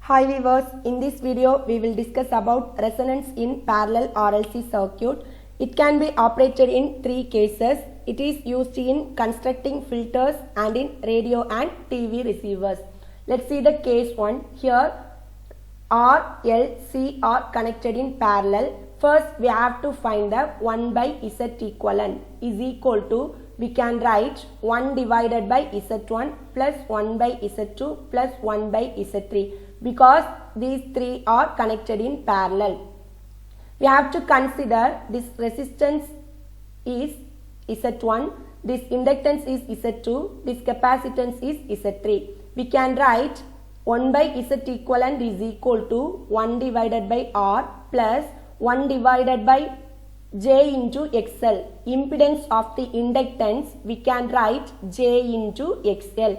Hi viewers, in this video we will discuss about resonance in parallel RLC circuit. It can be operated in three cases. It is used in constructing filters and in radio and TV receivers. Let's see the case 1. Here R, L, C are connected in parallel. First we have to find the 1 by Z equivalent is equal to, we can write 1 divided by Z1 plus 1 by Z2 plus 1 by Z3 because these three are connected in parallel. We have to consider this resistance is Z1, this inductance is Z2, this capacitance is Z3. We can write 1 by Z equivalent is equal to 1 divided by R plus 1 divided by J into XL. Impedance of the inductance we can write J into XL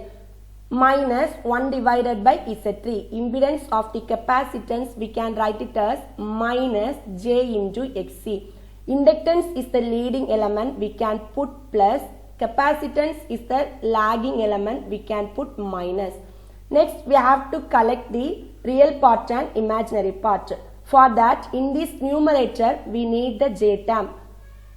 minus 1 divided by Z3. Impedance of the capacitance we can write it as minus J into XC. Inductance is the leading element, we can put plus. Capacitance is the lagging element, we can put minus. Next we have to collect the real part and imaginary part. For that, in this numerator we need the J term.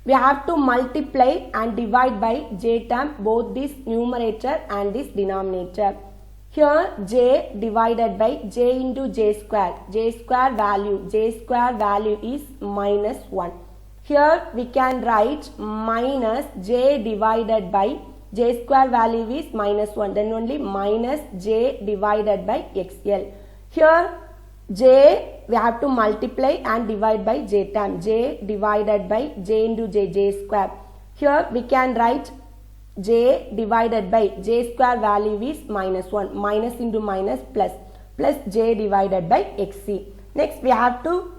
We have to multiply and divide by J term both this numerator and this denominator. Here J divided by J into J square. J square value is minus 1. Here we can write minus J divided by J square value is minus 1. Then only minus J divided by XL. Here J we have to multiply and divide by J term. J divided by J into J square. Here we can write J divided by J square value is minus 1. Minus into minus plus J divided by XC. Next we have to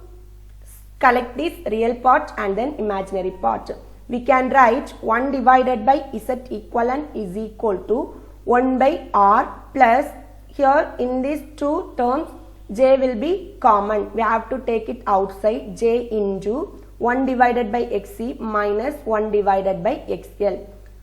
collect this real part and then imaginary part. We can write 1 divided by Z equivalent is equal to 1 by R plus, here in these two terms J will be common. We have to take it outside. J into 1 divided by XC minus 1 divided by XL.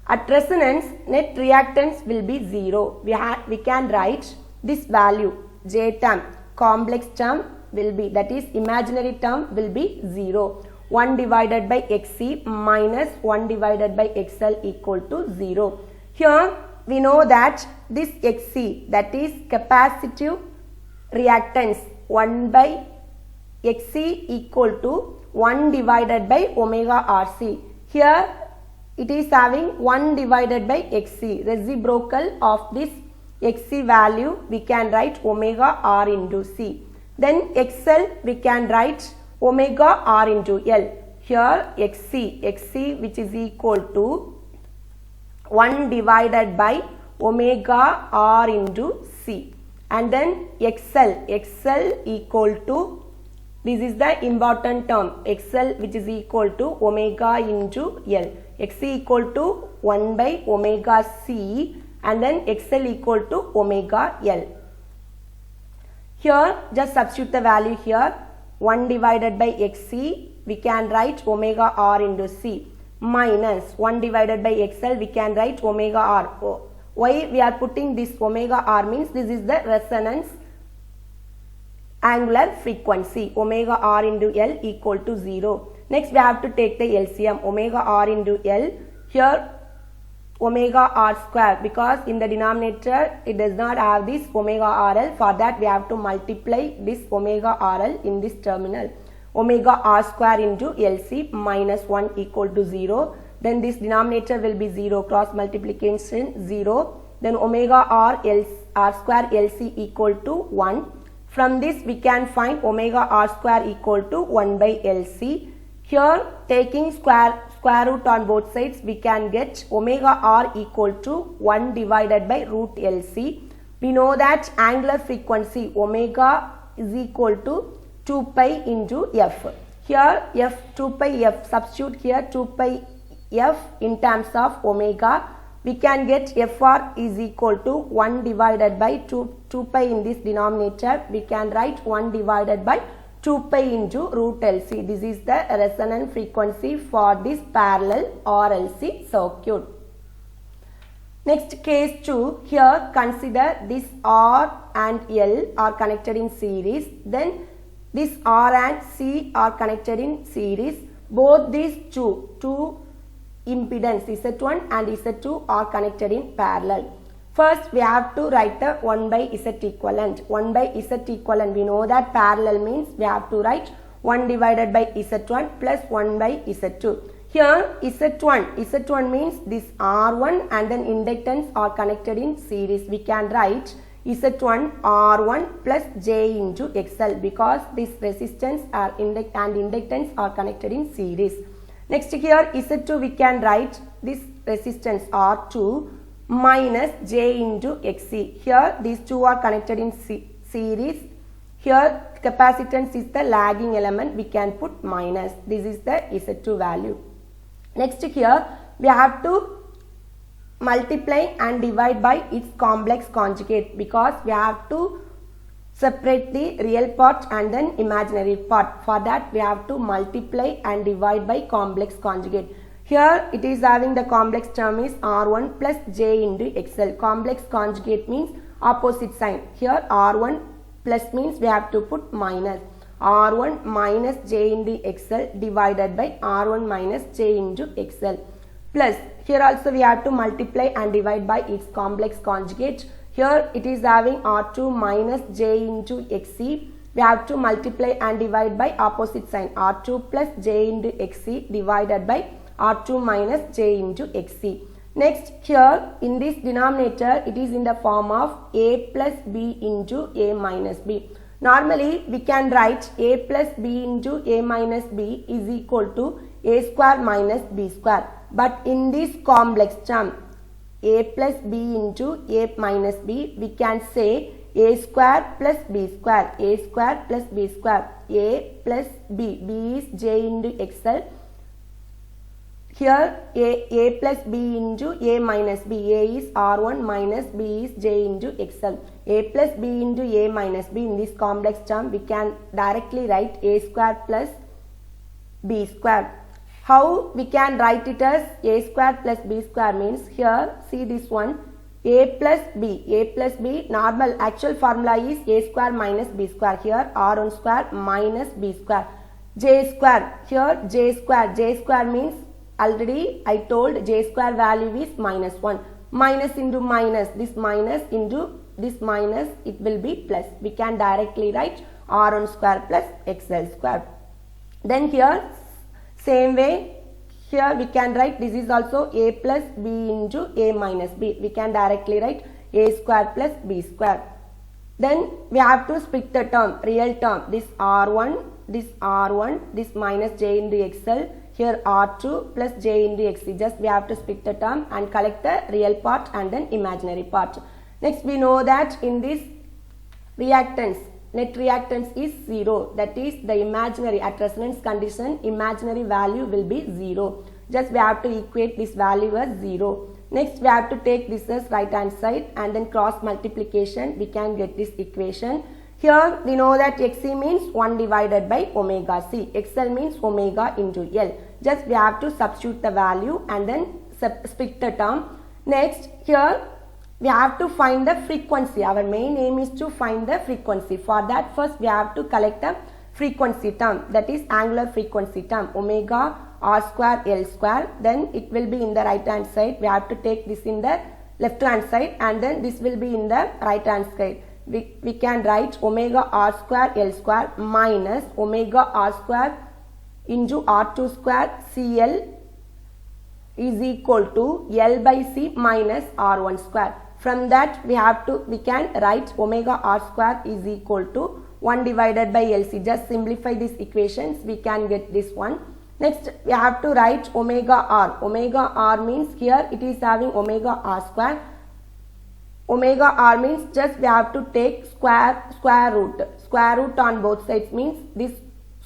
At resonance, net reactance will be 0. We can write this value J term, complex term will be, that is imaginary term will be 0. 1 divided by XC minus 1 divided by XL equal to 0. Here we know that this XC, that is capacitive reactance, 1 by XC equal to 1 divided by omega RC. Here it is having 1 divided by XC. Reciprocal of this XC value we can write omega R into C. Then XL we can write omega R into L. Here XC which is equal to 1 divided by omega R into C. And then XL equal to, this is the important term, XL which is equal to omega into L. XC equal to 1 by omega C and then XL equal to omega L. Here just substitute the value here. 1 divided by XC we can write omega R into C minus 1 divided by XL we can write omega R. Why we are putting this omega R means this is the resonance angular frequency. Omega R into L equal to 0. Next we have to take the LCM. Omega R into L. Here omega R square, because in the denominator it does not have this omega RL. For that we have to multiply this omega RL in this terminal. Omega R square into LC minus 1 equal to 0. Then this denominator will be 0, cross multiplication 0. Then omega R square LC equal to 1. From this we can find omega R square equal to 1 by LC. Here taking square root on both sides we can get omega R equal to 1 divided by root LC. We know that angular frequency omega is equal to 2 pi into F. Here F 2 pi F, substitute here 2 pi F in terms of omega. We can get Fr is equal to 1 divided by 2 pi in this denominator. We can write 1 divided by 2 pi into root LC. This is the resonance frequency for this parallel RLC circuit. Next case 2, here consider this R and L are connected in series, then this R and C are connected in series. Both these two impedance Z1 and Z2 are connected in parallel. First we have to write the 1 by Z equivalent. 1 by Z equivalent, we know that parallel means we have to write 1 divided by Z1 plus 1 by Z2. Here Z1 means this R1 and then inductance are connected in series. We can write Z1 R1 plus J into XL because this resistance and inductance are connected in series. Next here Z2 we can write this resistance R2 minus J into XC. Here these two are connected in series. Here capacitance is the lagging element, we can put minus. This is the Z2 value. Next here we have to multiply and divide by its complex conjugate because we have to separate the real part and then imaginary part. For that we have to multiply and divide by complex conjugate. Here it is having the complex term is R1 plus J into XL. Complex conjugate means opposite sign. Here R1 plus means we have to put minus. R1 minus J into XL divided by R1 minus J into XL. Plus here also we have to multiply and divide by its complex conjugate. Here it is having R2 minus J into XC. We have to multiply and divide by opposite sign. R2 plus J into XC divided by R2 minus J into XC. Next here in this denominator it is in the form of A plus B into A minus B. Normally we can write A plus B into A minus B is equal to A square minus B square. But in this complex term A plus B into A minus B, we can say A square plus B square. A square plus B square. A plus B. B is J into XL. Here A plus B into A minus B. A is R1 minus B is J into XL. A plus B into A minus B, in this complex term we can directly write A square plus B square. How we can write it as A square plus B square means, here see this one, A plus B. A plus B, normal actual formula is A square minus B square. Here R1 square minus B square. J square, here J square. J square means already I told J square value is minus 1. Minus into minus, this minus into this minus, it will be plus. We can directly write R1 square plus XL square. Then here same way, here we can write this is also A plus B into A minus B. We can directly write A square plus B square. Then we have to split the term, real term. This R1, this minus J into XL. Here R2 plus J into XC. Just we have to split the term and collect the real part and then imaginary part. Next we know that in this reactance, net reactance is 0. That is the imaginary, at resonance condition, imaginary value will be 0. Just we have to equate this value as 0. Next we have to take this as right hand side and then cross multiplication. We can get this equation. Here we know that Xc means 1 divided by omega C. XL means omega into L. Just we have to substitute the value and then split the term. Next here we have to find the frequency. Our main aim is to find the frequency. For that first we have to collect the frequency term, that is angular frequency term, omega R square L square. Then it will be in the right hand side. We have to take this in the left hand side and then this will be in the right hand side. We can write omega R square L square minus omega R square into R2 square CL is equal to L by C minus R1 square. From that we can write omega R square is equal to 1 divided by LC. Just simplify these equations, we can get this one. Next we have to write omega R. Omega R means here it is having omega R square. Omega R means just we have to take square root. Square root on both sides means this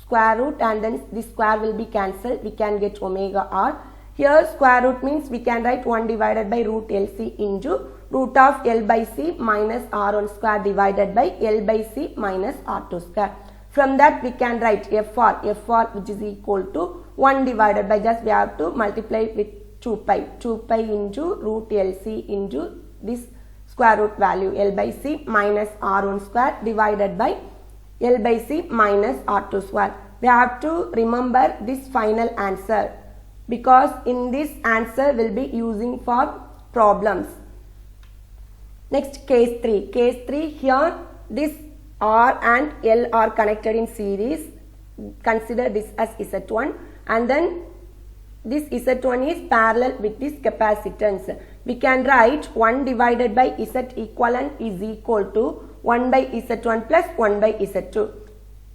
square root and then this square will be cancelled. We can get omega R. Here square root means we can write 1 divided by root LC into root of L by C minus R1 square divided by L by C minus R2 square. From that we can write FR which is equal to 1 divided by, just we have to multiply with 2 pi into root LC into this square root value L by C minus R1 square divided by L by C minus R2 square. We have to remember this final answer because in this answer will be using for problems. Next, case 3. Case 3, here this R and L are connected in series. Consider this as Z1 and then this Z1 is parallel with this capacitance. We can write 1 divided by Z equivalent is equal to 1 by Z1 plus 1 by Z2,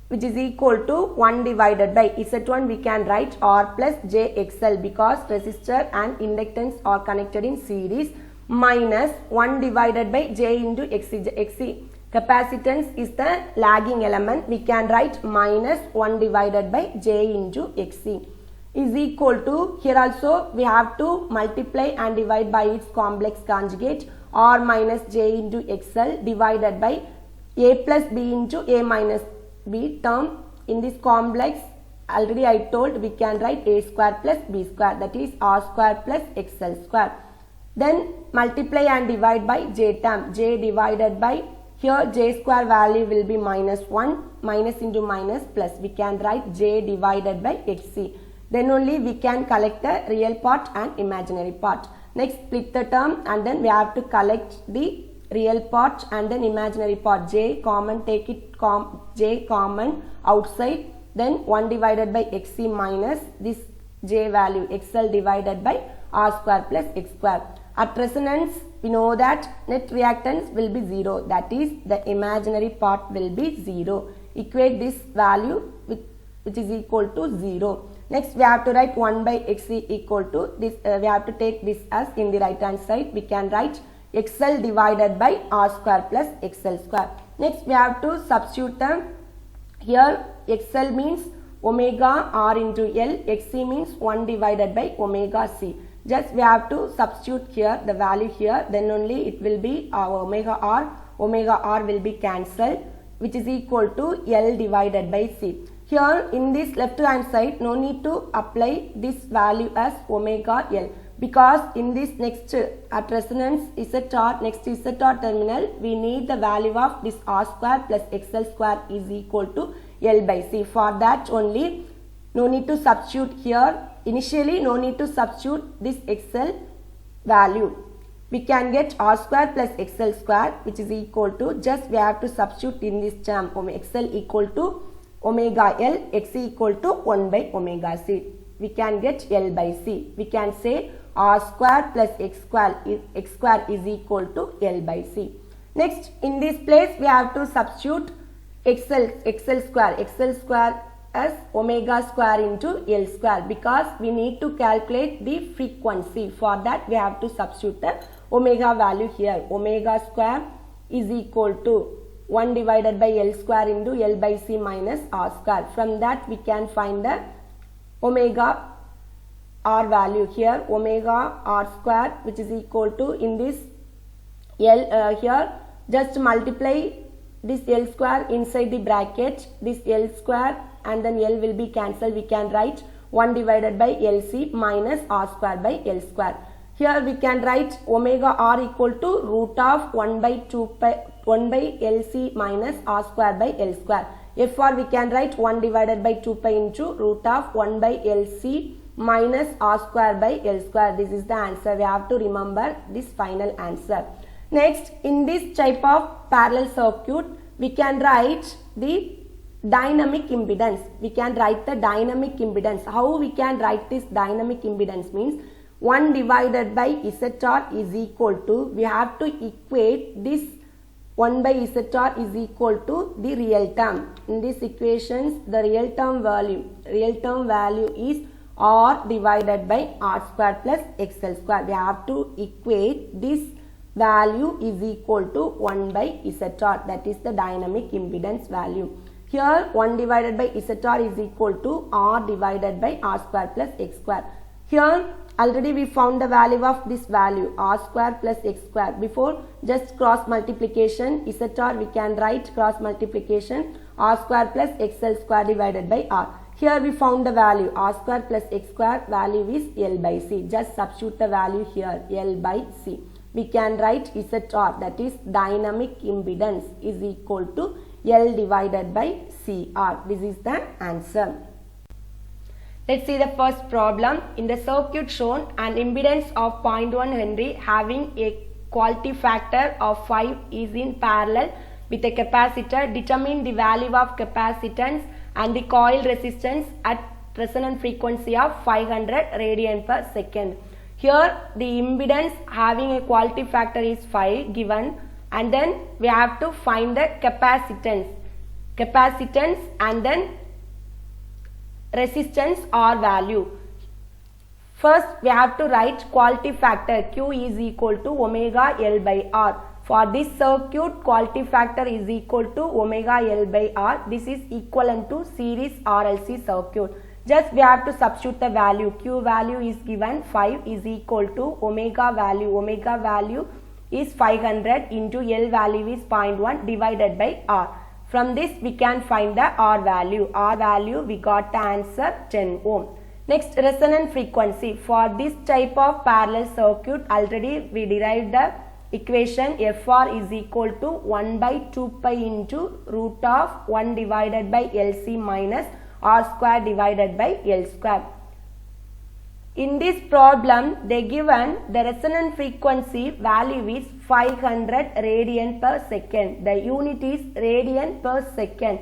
which is equal to 1 divided by Z1 we can write R plus JXL because resistor and inductance are connected in series, minus 1 divided by J into XC. Capacitance is the lagging element. We can write minus 1 divided by J into XC is equal to, here also we have to multiply and divide by its complex conjugate, R minus J into XL divided by A plus B into A minus B term. In this complex, already I told we can write A square plus B square, that is R square plus XL square. Then multiply and divide by J term, J divided by, here J square value will be minus 1, minus into minus plus, we can write J divided by XC. Then only we can collect the real part and imaginary part. Next, split the term and then we have to collect the real part and then imaginary part. J common, take it J common outside, then 1 divided by XC minus this J value XL divided by R square plus X square. At resonance, we know that net reactance will be 0, that is the imaginary part will be 0. Equate this value with, which is equal to 0. Next, we have to write 1 by XC equal to this, we have to take this as in the right hand side, we can write XL divided by R square plus XL square. Next, we have to substitute them. Here XL means omega R into L, XC means 1 divided by omega C. Just we have to substitute here the value here, then only it will be our omega R will be cancelled, which is equal to L divided by C. Here in this left hand side, no need to apply this value as omega L because in this next at resonance ZR, next ZR terminal, we need the value of this R square plus XL square is equal to L by C. For that only, no need to substitute here. Initially, no need to substitute this XL value. We can get R square plus XL square, which is equal to, just we have to substitute in this term, XL equal to omega L, XC equal to 1 by omega C. We can get L by C. We can say R square plus X square is equal to L by C. Next, in this place, we have to substitute XL square as omega square into L square because we need to calculate the frequency. For that, we have to substitute the omega value here. Omega square is equal to 1 divided by L square into L by C minus R square. From that, we can find the omega R value here. Omega R square, which is equal to, in this L here, just multiply this L square inside the bracket, this L square, and then L will be cancelled. We can write 1 divided by LC minus R square by L square. Here we can write omega R equal to root of 1 by LC minus R square by L square. For we can write 1 divided by 2 pi into root of 1 by LC minus R square by L square. This is the answer. We have to remember this final answer. Next, in this type of parallel circuit, we can write the dynamic impedance. We can write the dynamic impedance. How we can write this dynamic impedance means 1 divided by ZR is equal to, we have to equate this 1 by ZR is equal to the real term. In these equations, the real term value is R divided by R square plus XL square. We have to equate this value is equal to 1 by ZR, that is the dynamic impedance value. Here 1 divided by ZR is equal to R divided by R square plus X square. Here already we found the value of this value R square plus X square. Before just cross multiplication ZR we can write cross multiplication R square plus XL square divided by R. Here we found the value r square plus x square, value is L by C. Just substitute the value here, L by C. We can write ZR, that is dynamic impedance, is equal to L divided by CR. This is the answer. Let's see the first problem. In the circuit shown, an impedance of 0.1 Henry having a quality factor of 5 is in parallel with a capacitor. Determine the value of capacitance and the coil resistance at resonant frequency of 500 radian per second. Here the impedance having a quality factor is 5 given, and then we have to find the capacitance and then resistance or value. First we have to write quality factor Q is equal to omega L by R. For this circuit, quality factor is equal to omega L by R. This is equivalent to series RLC circuit. Just we have to substitute the value. Q value is given 5 is equal to omega value. Omega value is 500 into L value is 0.1 divided by R. From this we can find the R value. R value we got the answer 10 ohm. Next, resonant frequency. For this type of parallel circuit, already we derived the equation FR is equal to 1 by 2 pi into root of 1 divided by LC minus R square divided by L square. In this problem, they given the resonant frequency value is 500 radian per second. The unit is radian per second.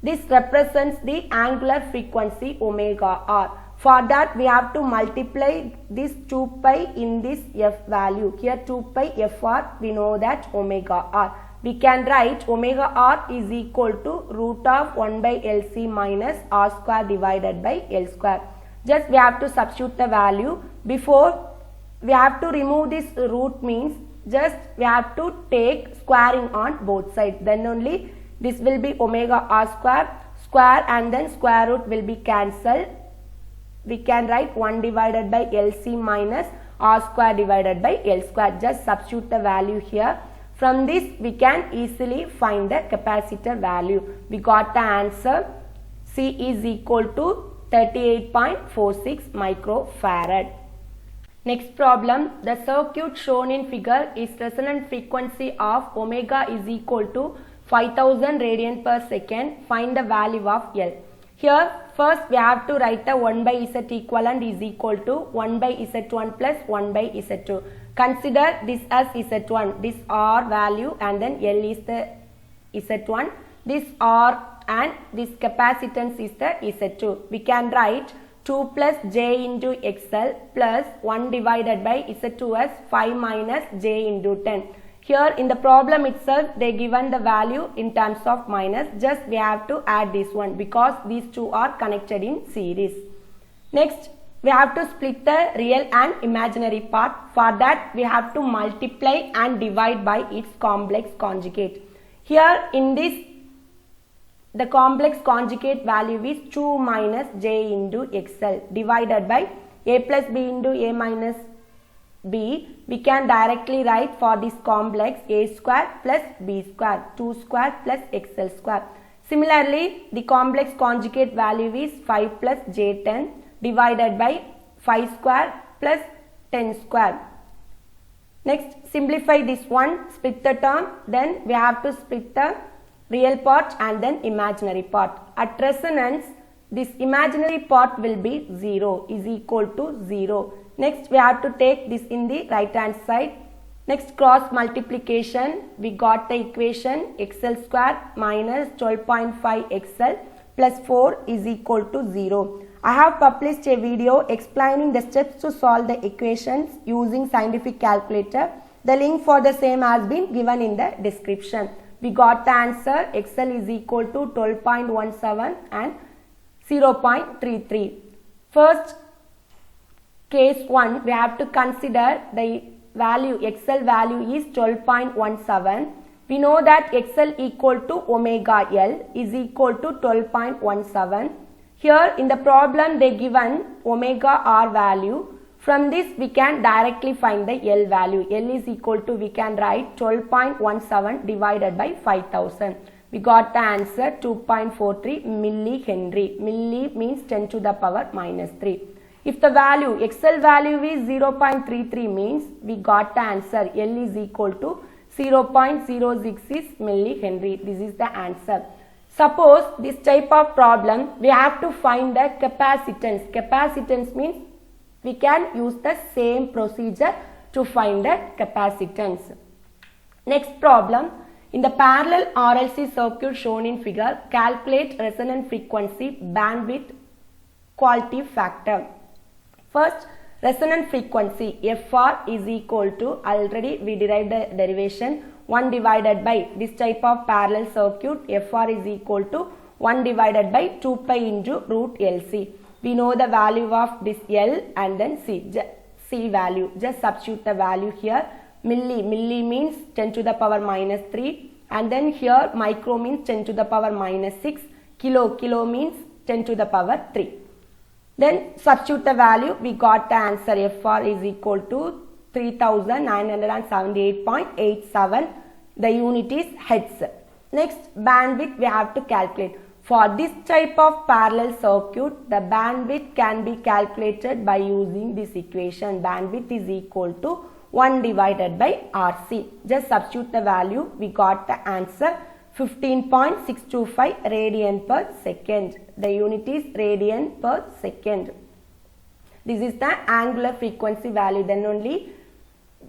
This represents the angular frequency omega R. For that we have to multiply this 2 pi in this F value. Here 2 pi FR, we know that omega R. We can write omega R is equal to root of 1 by LC minus R square divided by L square. Just we have to substitute the value. Before we have to remove this root, means just we have to take squaring on both sides. Then only this will be omega R square and then square root will be cancelled. We can write 1 divided by LC minus R square divided by L square. Just substitute the value here. From this we can easily find the capacitor value. We got the answer. C is equal to 38.46 microfarad. Next problem. The circuit shown in figure is resonant frequency of omega is equal to 5000 radian per second. Find the value of L. Here first we have to write the 1 by Z equivalent is equal to 1 by Z1 plus 1 by Z2. Consider this as Z1, this R value, and then L is the Z1, this R and this capacitance is the Z2. We can write 2 plus J into XL plus 1 divided by Z2 as 5 minus J into 10. Here in the problem itself they given the value in terms of minus. Just we have to add this one because these two are connected in series. Next we have to split the real and imaginary part. For that we have to multiply and divide by its complex conjugate. Here in this the complex conjugate value is 2 minus J into XL divided by A plus B into A minus B. We can directly write for this complex A square plus B square, 2 square plus XL square. Similarly, the complex conjugate value is 5 plus J10 divided by 5 square plus 10 square. Next, simplify this one, split the term, then we have to split the real part and then imaginary part. At resonance, this imaginary part will be 0, is equal to 0. Next, we have to take this in the right hand side. Next, cross multiplication, we got the equation XL square minus 12.5 XL plus 4 is equal to 0. I have published a video explaining the steps to solve the equations using scientific calculator. The link for the same has been given in the description. We got the answer. XL is equal to 12.17 and 0.33. First case 1, we have to consider the value, XL value is 12.17. We know that XL equal to omega L is equal to 12.17. Here in the problem they given omega R value. From this we can directly find the L value. L is equal to, we can write 12.17 divided by 5000. We got the answer 2.43 millihenry. Milli means 10 to the power minus 3. If the value, XL value is 0.33 means we got the answer L is equal to 0.066 millihenry. This is the answer. Suppose this type of problem, we have to find the capacitance. Capacitance means we can use the same procedure to find the capacitance. Next problem, in the parallel RLC circuit shown in figure, calculate resonant frequency, bandwidth, quality factor. First, resonant frequency FR is equal to, already we derived the derivation, 1 divided by this type of parallel circuit, FR is equal to 1 divided by 2 pi into root LC. We know the value of this L and then C value. Just substitute the value here. Milli means 10 to the power minus 3, and then here micro means 10 to the power minus 6, kilo means 10 to the power 3. Then substitute the value, we got the answer FR is equal to 3978.87. The unit is hertz. Next, bandwidth we have to calculate. For this type of parallel circuit, the bandwidth can be calculated by using this equation. Bandwidth is equal to 1 divided by RC. Just substitute the value, we got the answer 15.625 radian per second. The unit is radian per second. This is the angular frequency value. Then only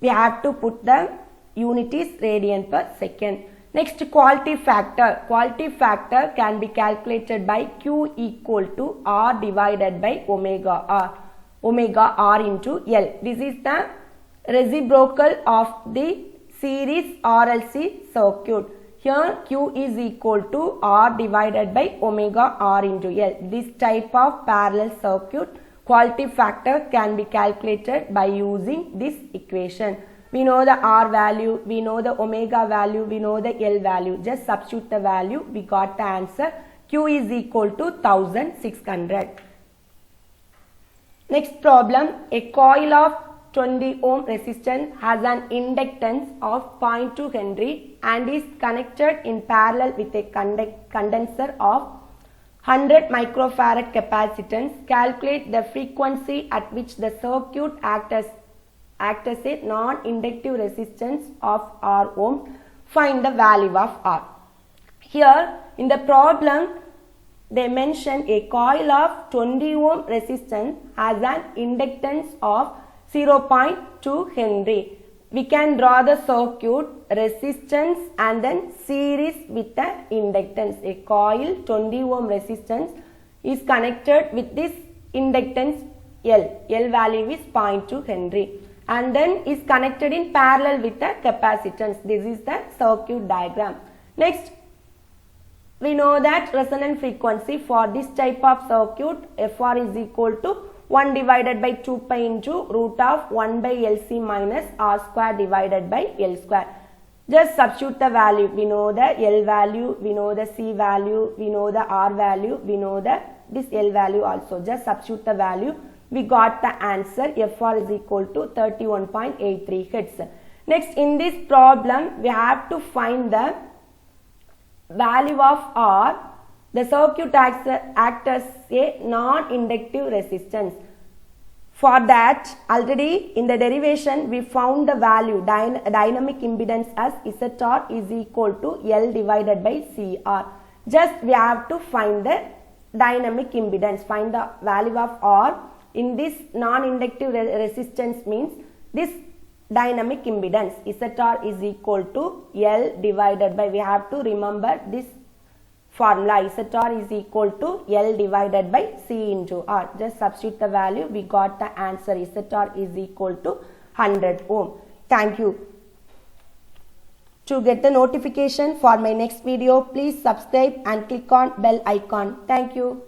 we have to put the unit is radian per second. Next, quality factor. Quality factor can be calculated by Q equal to R divided by omega R. Omega R into L. This is the reciprocal of the series RLC circuit. Here Q is equal to R divided by omega R into L. This type of parallel circuit, quality factor can be calculated by using this equation. We know the R value, we know the omega value, we know the L value. Just substitute the value, we got the answer. Q is equal to 1600. Next problem, a coil of 20 ohm resistance has an inductance of 0.2 Henry and is connected in parallel with a condenser of 100 microfarad capacitance. Calculate the frequency at which the circuit acts as a non-inductive resistance of R ohm. Find the value of R. Here in the problem they mention a coil of 20 ohm resistance has an inductance of 0.2 Henry. We can draw the circuit, resistance and then series with the inductance. A coil 20 ohm resistance is connected with this inductance L. L value is 0.2 Henry. And then is connected in parallel with the capacitance. This is the circuit diagram. Next, we know that resonant frequency for this type of circuit FR is equal to 1 divided by 2 pi into root of 1 by LC minus R square divided by L square. Just substitute the value. We know the L value, we know the C value, we know the R value, we know this L value also. Just substitute the value. We got the answer FR is equal to 31.83 hertz. Next, in this problem, we have to find the value of R. The circuit acts as a non-inductive resistance. For that, already in the derivation, we found the value dynamic impedance as ZR is equal to L divided by CR. Just we have to find the dynamic impedance. Find the value of R. In this non-inductive resistance means this dynamic impedance ZR is equal to L divided by, we have to remember this formula, ZR is equal to L divided by C into R. Just substitute the value, we got the answer ZR is equal to 100 ohm. Thank you. To get the notification for my next video, please subscribe and click on bell icon. Thank you.